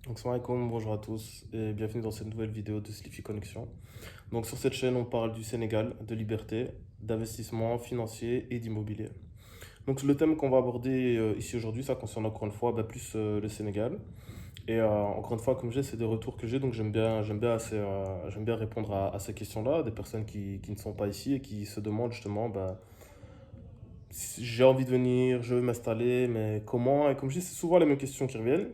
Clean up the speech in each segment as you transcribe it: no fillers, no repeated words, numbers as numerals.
Donc, salam alaikum, bonjour à tous et bienvenue dans cette nouvelle vidéo de Sleepy Connection. Donc, sur cette chaîne, on parle du Sénégal, de liberté, d'investissement financier et d'immobilier. Donc, le thème qu'on va aborder ici aujourd'hui, ça concerne encore une fois plus le Sénégal. Et encore une fois, comme j'ai, c'est des retours que j'ai, donc j'aime bien répondre à ces questions-là, des personnes qui ne sont pas ici et qui se demandent justement, si j'ai envie de venir, je veux m'installer, mais comment? Et comme je dis, c'est souvent les mêmes questions qui reviennent.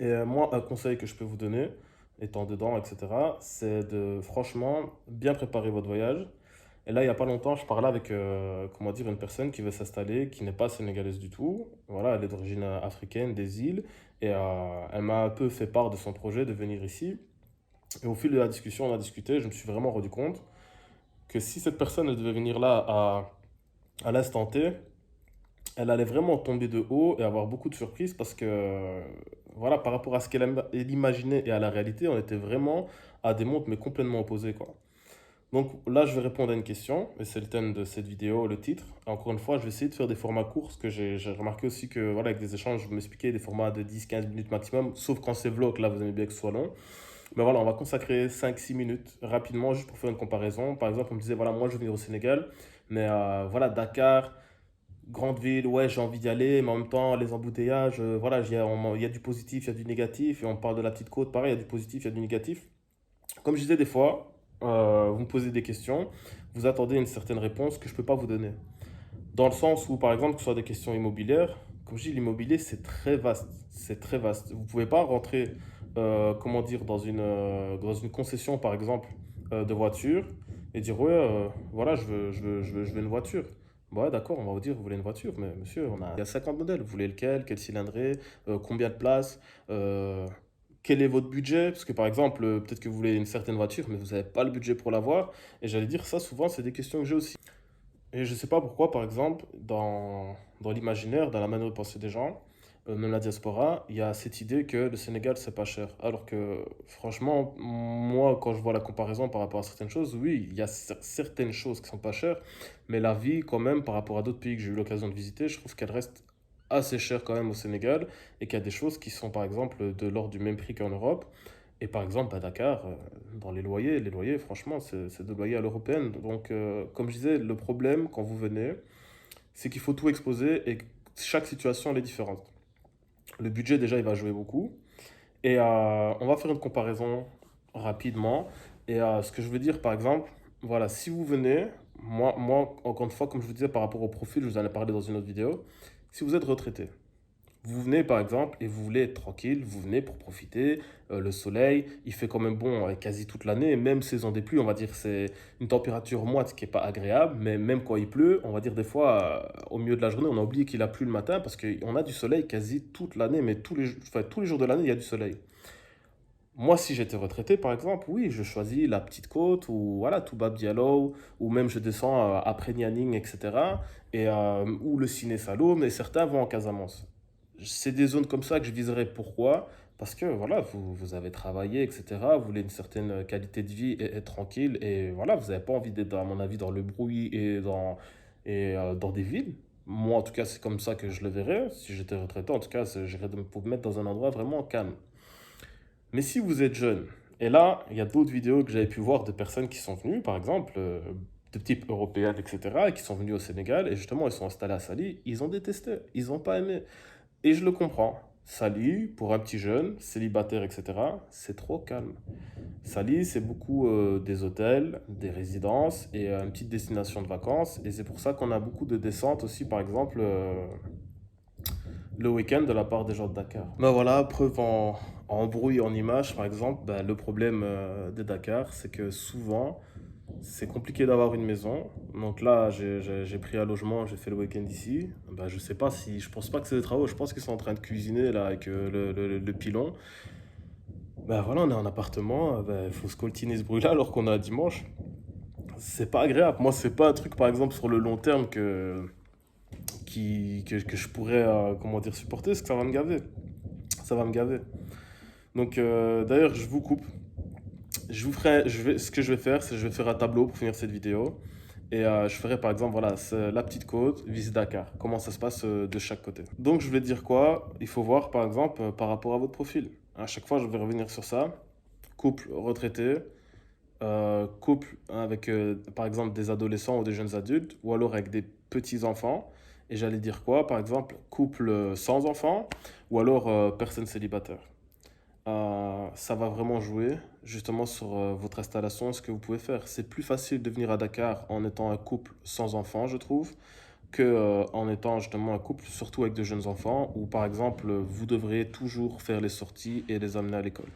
Et moi, un conseil que je peux vous donner, étant dedans, etc., c'est de franchement bien préparer votre voyage. Et là, il n'y a pas longtemps, je parlais avec comment dire, une personne qui veut s'installer, qui n'est pas sénégalaise du tout. Voilà, elle est d'origine africaine, des îles. Et elle m'a un peu fait part de son projet de venir ici. Et au fil de la discussion, on a discuté, je me suis vraiment rendu compte que si cette personne elle devait venir là à l'instant T, elle allait vraiment tomber de haut et avoir beaucoup de surprises parce que, voilà, par rapport à ce elle imaginait et à la réalité, on était vraiment à des mondes mais complètement opposés, quoi. Donc là, je vais répondre à une question, et c'est le thème de cette vidéo, le titre. Encore une fois, je vais essayer de faire des formats courts, parce que j'ai remarqué aussi que, voilà, avec des échanges, vous m'expliquez des formats de 10-15 minutes maximum, sauf quand c'est vlog, là, vous aimez bien que ce soit long. Mais voilà, on va consacrer 5-6 minutes rapidement, juste pour faire une comparaison. Par exemple, on me disait, voilà, moi, je veux venir au Sénégal, mais voilà, Dakar, grande ville, ouais, j'ai envie d'y aller, mais en même temps, les embouteillages, voilà, il y a du positif, il y a du négatif, et on parle de la petite côte, pareil, il y a du positif, il y a du négatif. Comme je disais des fois, vous me posez des questions, vous attendez une certaine réponse que je ne peux pas vous donner. Dans le sens où, par exemple, que ce soit des questions immobilières, comme je dis, l'immobilier, c'est très vaste, c'est très vaste. Vous ne pouvez pas rentrer, comment dire, dans une concession, par exemple, de voiture, et dire, ouais, voilà, je veux une voiture. Bon, ouais, d'accord, on va vous dire, vous voulez une voiture, mais monsieur, il y a 50 modèles. Vous voulez lequel, quel cylindré, combien de places, quel est votre budget? Parce que par exemple, peut-être que vous voulez une certaine voiture, mais vous n'avez pas le budget pour l'avoir. Et j'allais dire, ça, souvent, c'est des questions que j'ai aussi. Et je sais pas pourquoi, par exemple, dans l'imaginaire, dans la manière de penser des gens, même la diaspora, il y a cette idée que le Sénégal, c'est pas cher. Alors que, franchement, moi, quand je vois la comparaison par rapport à certaines choses, oui, il y a certaines choses qui sont pas chères, mais la vie, quand même, par rapport à d'autres pays que j'ai eu l'occasion de visiter, je trouve qu'elle reste assez chère quand même au Sénégal, et qu'il y a des choses qui sont, par exemple, de l'ordre du même prix qu'en Europe. Et par exemple, à Dakar, dans les loyers, franchement, c'est de loyer à l'européenne. Donc, comme je disais, le problème quand vous venez, c'est qu'il faut tout exposer et que chaque situation elle est différente. Le budget, déjà, il va jouer beaucoup. Et on va faire une comparaison rapidement. Et ce que je veux dire, par exemple, voilà, si vous venez, encore une fois, comme je vous disais par rapport au profil, je vous en ai parlé dans une autre vidéo, si vous êtes retraité, vous venez par exemple et vous voulez être tranquille, vous venez pour profiter, le soleil, il fait quand même bon quasi toute l'année, même saison des pluies, on va dire c'est une température moite qui est pas agréable, mais même quand il pleut, on va dire des fois au milieu de la journée, on a oublié qu'il a plu le matin parce qu'on a du soleil quasi toute l'année, mais enfin, tous les jours de l'année, il y a du soleil. Moi, si j'étais retraité, par exemple, oui, je choisis la petite côte ou voilà, Toubab Diallo, ou même je descends après Nianing, etc. Ou le Ciné Saloum, et certains vont en Casamance. C'est des zones comme ça que je viserais. Pourquoi? Parce que voilà, vous avez travaillé, etc. Vous voulez une certaine qualité de vie et être tranquille. Et voilà, vous n'avez pas envie d'être, à mon avis, dans le bruit dans des villes. Moi, en tout cas, c'est comme ça que je le verrais. Si j'étais retraité, en tout cas, j'irais pour me mettre dans un endroit vraiment calme. Mais si vous êtes jeune, et là, il y a d'autres vidéos que j'avais pu voir de personnes qui sont venues, par exemple, de type européenne, etc., et qui sont venues au Sénégal, et justement, ils sont installés à Sali, ils ont détesté, ils n'ont pas aimé. Et je le comprends. Sali, pour un petit jeune, célibataire, etc., c'est trop calme. Sali, c'est beaucoup des hôtels, des résidences et une petite destination de vacances. Et c'est pour ça qu'on a beaucoup de descentes aussi, par exemple, le week-end de la part des gens de Dakar. Ben voilà, preuve en bruit, en image, par exemple, ben, le problème de Dakar, c'est que souvent, c'est compliqué d'avoir une maison. Donc là, j'ai pris un logement, j'ai fait le week-end ici. Ben, je sais pas si, je pense pas que c'est des travaux, je pense qu'ils sont en train de cuisiner là avec le pilon. Ben voilà, on est en appartement, ben, il faut se coltiner ce bruit-là alors qu'on a un dimanche. C'est pas agréable. Moi, c'est pas un truc, par exemple, sur le long terme que je pourrais, comment dire, supporter, parce que ça va me gaver. Ça va me gaver. Donc, d'ailleurs, je vous coupe. Ce que je vais faire, c'est que je vais faire un tableau pour finir cette vidéo. Et je ferai par exemple, voilà, c'est la petite côte, visite Dakar. Comment ça se passe de chaque côté. Donc, je vais dire quoi? Il faut voir, par exemple, par rapport à votre profil. À chaque fois, je vais revenir sur ça. Couple retraité, couple avec, par exemple, des adolescents ou des jeunes adultes, ou alors avec des petits-enfants. Et j'allais dire quoi? Par exemple, couple sans enfants, ou alors personne célibataire. Ça va vraiment jouer justement sur votre installation, ce que vous pouvez faire. C'est plus facile de venir à Dakar en étant un couple sans enfants, je trouve, que en étant justement un couple, surtout avec de jeunes enfants, où par exemple, vous devrez toujours faire les sorties et les amener à l'école.